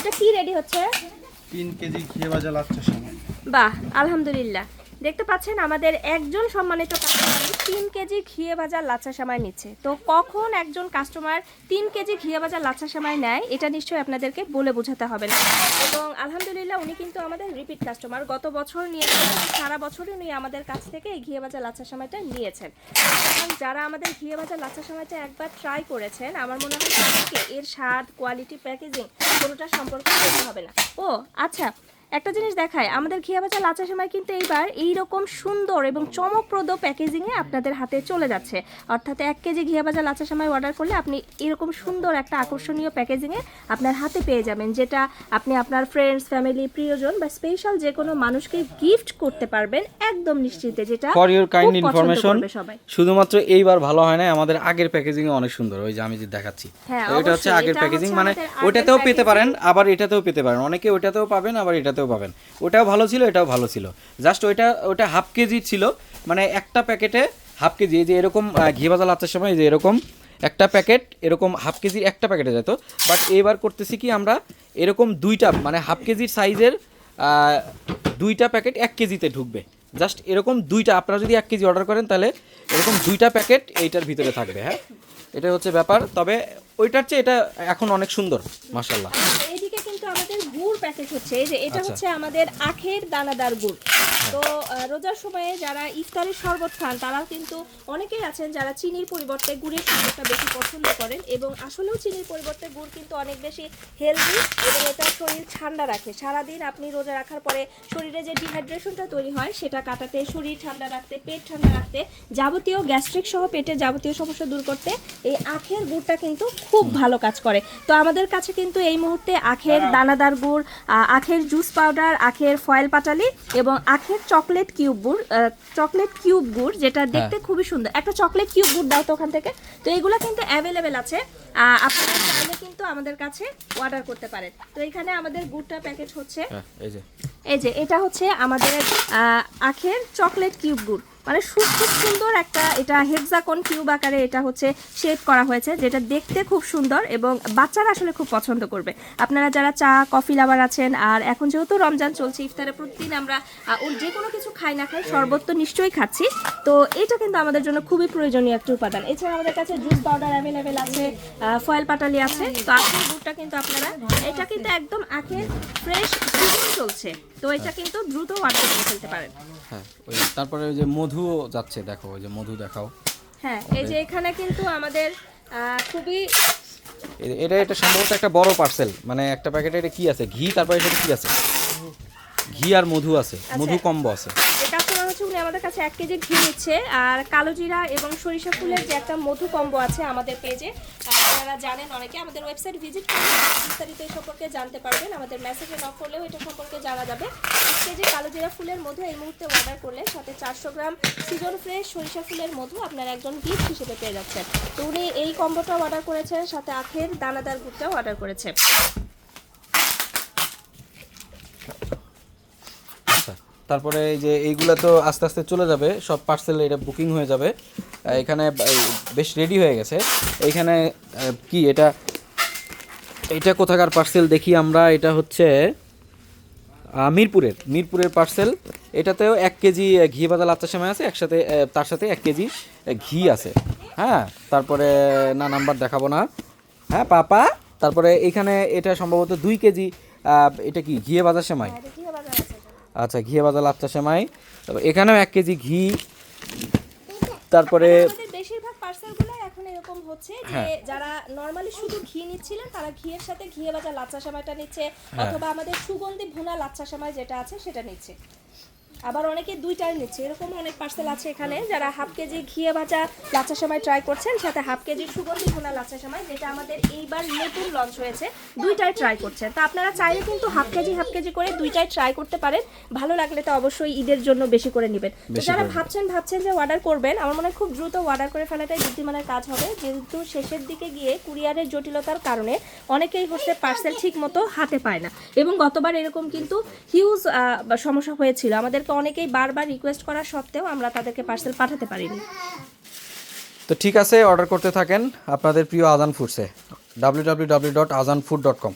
এটা কি রেডি হচ্ছে? 3 কেজি ঘিয়ে ভাজা লাচ্ছা সেমাই। বাহ, আলহামদুলিল্লাহ। দেখতে পাচ্ছেন আমাদের একজন সম্মানিত কাস্টমার 3 কেজি ঘিয়ে ভাজা লাচ্ছা সেমাই নিচ্ছে। তো কখন একজন কাস্টমার 3 কেজি ঘিয়ে ভাজা লাচ্ছা সেমাই নেয় এটা নিশ্চয়ই আপনাদেরকে বলে বোঝাতে হবে না। এবং আলহামদুলিল্লাহ উনি কিন্তু আমাদের রিপিট কাস্টমার, গত বছর নিয়েছেন, সারা বছরই উনি আমাদের কাছ থেকে এই ঘিয়ে ভাজা লাচ্ছা সেমাইটা নিয়েছেন। এবং যারা আমাদের ঘিয়ে ভাজা লাচ্ছা সেমাইটা একবার ট্রাই করেছেন আমার মনে হয় তাদেরকে এর স্বাদ, কোয়ালিটি, প্যাকেজিং কোনোটা সম্পর্কে বলতে হবে না। ও আচ্ছা, একটা জিনিস দেখায়, আমাদের ঘিয়ে ভাজা লাচ্ছা সেমাই কিন্তু এইবার এইরকম সুন্দর এবং চমকপ্রদ প্যাকেজিংয়ে আপনাদের হাতে চলে যাচ্ছে। অর্থাৎ 1 কেজি ঘিয়ে ভাজা লাচ্ছা সেমাই অর্ডার করলে আপনি এরকম সুন্দর একটা আকর্ষণীয় প্যাকেজিংয়ে আপনার হাতে পেয়ে যাবেন, যেটা আপনি আপনার ফ্রেন্ডস, ফ্যামিলি, প্রিয়জন বা স্পেশাল যে কোনো মানুষকে গিফট করতে পারবেন একদম নিশ্চিন্তে, যেটা ফর ইউর কাইন্ড খুব পছন্দ ইনফরমেশন, করবে সবাই। শুধুমাত্র এইবার ভালো হয় না, আমাদের আগের প্যাকেজিং অনেক সুন্দর, ওই যে আমি যে দেখাচ্ছি হ্যাঁ, এটা হচ্ছে অবশ্যই, আগের এটা প্যাকেজিং, হচ্ছে মানে আমাদের আগের ওইটাতেও পেতে packaging। পারেন আবার এটাতেও পেতে পারেন, অনেকে ওইটাতেও পাবেন আবার এটাতেও পাবেন। ওটাও ভালো ছিল, এটাও ভালো ছিল, জাস্ট ওইটা হাফ কেজি ছিল, মানে একটা প্যাকেটে হাফ কেজি, এই যে এরকম ঘি ভাজা লাচ্ছার সময় যে এরকম একটা প্যাকেট এরকম হাফ কেজির একটা প্যাকেটে যেত, বাট এবার করতেছি কি আমরা এরকম দুইটা, মানে হাফ কেজির সাইজের দুইটা প্যাকেট 1 কেজিতে ঢুকবে, জাস্ট এরকম দুইটা। আপনারা যদি 1 কেজি অর্ডার করেন তাহলে এরকম দুইটা প্যাকেট এইটার ভিতরে থাকবে। হ্যাঁ, এটা হচ্ছে ব্যাপার, তবে ওইটার চেয়ে এটা এখন অনেক সুন্দর মাশাআল্লাহ। এইদিকে কিন্তু আমাদের গুড় প্যাকেট হচ্ছে, এই যে এটা আচ্ছা। হচ্ছে আমাদের আখের দানাদার গুড়। তো রোজার সময়ে যারা ইফতারের শরবত খান তারা কিন্তু অনেকেই আছেন যারা চিনির পরিবর্তে গুড়ের শরবতটা বেশি পছন্দ করেন, এবং আসলেও চিনির পরিবর্তে গুড় কিন্তু অনেক বেশি হেলদি এবং এটা শরীর ঠান্ডা রাখে। সারাদিন আপনি রোজা রাখার পরে শরীরে যে ডিহাইড্রেশনটা তৈরি হয় সেটা কাটাতে, শরীর ঠান্ডা রাখতে, পেট ঠান্ডা রাখতে, যাবতীয় গ্যাস্ট্রিক সহ পেটের যাবতীয় সমস্যা দূর করতে এই আখের গুড়টা কিন্তু খুব ভালো কাজ করে। তো আমাদের কাছে কিন্তু এই মুহূর্তে আখের দানাদার গুড়, আখের জুস পাউডার, আখের ফয়েল পাটালি এবং আখের চকলেট কিউব গুড় যেটা দেখতে খুবই সুন্দর। একটা চকলেট কিউব গুড় দাও তো ওখান থেকে। তো এগুলো কিন্তু অ্যাভেলেবেল আছে, আপনারা চাইলে কিন্তু আমাদের কাছে অর্ডার করতে পারেন। তো এখানে আমাদের গুড়টা প্যাকেট হচ্ছে, এই যে এটা হচ্ছে আমাদের আখের চকলেট কিউব গুড়, মানে খুব সুন্দর একটা, এটা হেক্সাগন কিউব আকারে এটা হচ্ছে শেপ করা হয়েছে, যেটা দেখতে খুব সুন্দর এবং বাচ্চারা আসলে খুব পছন্দ করবে। আপনারা যারা চা কফি লাভার আছেন, আর এখন যেহেতু রমজান চলছে, ইফতারে প্রতিদিন আমরা যে কোনো কিছু খাই না খাই, শরবত তো নিশ্চয়ই খাচ্ছি, তো এটা কিন্তু আমাদের জন্য খুবই প্রয়োজনীয় একটা উপাদান। এছাড়া আমাদের কাছে জুস পাউডার অ্যাভেলেবেল আছে, ফয়েল পাটালি আছে। তো আখের গুড়টা কিন্তু আপনারা, এটা কিন্তু একদম আখের ফ্রেশ সিজন চলছে, তো এটা কিন্তু দ্রুত অর্ডার করে ফেলতে পারেন। হ্যাঁ, ওই তারপরে ওই যে মধু যাচ্ছে, দেখো ওই যে মধু দেখাও। হ্যাঁ, এই যে এখানে কিন্তু আমাদের খুবই, এটা সম্ভবত একটা বড় পার্সেল, মানে একটা প্যাকেটে এটা কি আছে, ঘি, তারপরে এটা কি আছে, ঘি আর মধু আছে, মধু কম্বো আছে। এটা আপনারা হচ্ছে উনি আমাদের কাছে 1 কেজি ঘি নিচ্ছে, আর কালো জিরা এবং সরিষা ফুলের যে একটা মধু কম্বো আছে আমাদের পেজে, আপনারা জানেন অনেকে, আমাদের ওয়েবসাইট ভিজিট করে বিস্তারিত এই সম্পর্কে জানতে পারবেন। আমাদের মেসেজে নক করলেও এটা সম্পর্কে জানা যাবে। 1 কেজি কালো জিরা ফুলের মধু এই মুহূর্তে অর্ডার করলে সাথে 400 গ্রাম সিজন ফ্রেশ সরিষা ফুলের মধু আপনারা একজন গিফট হিসেবে পেয়ে যাচ্ছেন। তো উনি এই কম্বোটা অর্ডার করেছেন, সাথে আখের দানাদার গুড়টাও অর্ডার করেছে। তারপরে এই যে এইগুলো তো আস্তে আস্তে চলে যাবে, সব পার্সেল এটা বুকিং হয়ে যাবে। এখানে বেশ রেডি হয়ে গেছে। এইখানে কি এটা কোথাকার পার্সেল দেখি আমরা, এটা হচ্ছে মিরপুরের পার্সেল। এটাতেও 1 কেজি ঘি ভাজা লাচ্ছা সেমাই আছে, একসাথে তার সাথে 1 কেজি ঘি আছে। হ্যাঁ, তারপরে না নাম্বার দেখাবো না। হ্যাঁ পাপা, তারপরে এখানে এটা সম্ভবত 2 কেজি, এটা কি ঘিয়ে ভাজা সেমাই? আচ্ছা, ঘিয়ে ভাজা লাচ্ছা সেমাই। তারপর এখানেও 1 কেজি ঘি। তারপরে আমাদের বেশিরভাগ পার্সেলগুলো এখন এরকম হচ্ছে যে যারা নরমালি শুধু ঘি নিচ্ছিলেন তারা ঘিয়ের সাথে ঘিয়ে ভাজা লাচ্ছা সেমাইটা নিচ্ছে, অথবা আমাদের সুগন্ধি ভুনা লাচ্ছা সেমাই যেটা আছে সেটা নিচ্ছে। আবার অনেকে দুইটাই নিচ্ছে, এরকম অনেক পার্সেল আছে এখানে যারা হাফ কেজি ঘিয়ে ভাজা লাচ্ছা সেমাই ট্রাই করছেন, সাথে হাফ কেজি সুগন্ধি ভুনা লাচ্ছা সেমাই যেটা আমাদের এইবার নতুন লঞ্চ হয়েছে, দুইটাই ট্রাই করছেন। তো আপনারা চাইলে কিন্তু হাফ কেজি করে দুইটাই ট্রাই করতে পারেন। ভালো লাগলে তো অবশ্যই ঈদের জন্য বেশি করে নেবেন। তো যারা ভাবছেন যে অর্ডার করবেন, আমার মনে হয় খুব দ্রুত অর্ডার করে ফেলাটাই বুদ্ধিমানের কাজ হবে, যেহেতু শেষের দিকে গিয়ে কুরিয়ারের জটিলতার কারণে অনেকেই হচ্ছে পার্সেল ঠিক মতো হাতে পায় না, এবং গতবার এরকম কিন্তু হিউজ সমস্যা হয়েছিল। আমাদেরকে অনেকেই বারবার রিকোয়েস্ট করা সত্ত্বেও আমরা তাদেরকে পার্সেল পাঠাতে পারিনি। তো ঠিক আছে, অর্ডার করতে থাকেন আপনাদের প্রিয় আজান ফুডসে, www.azanfood.com।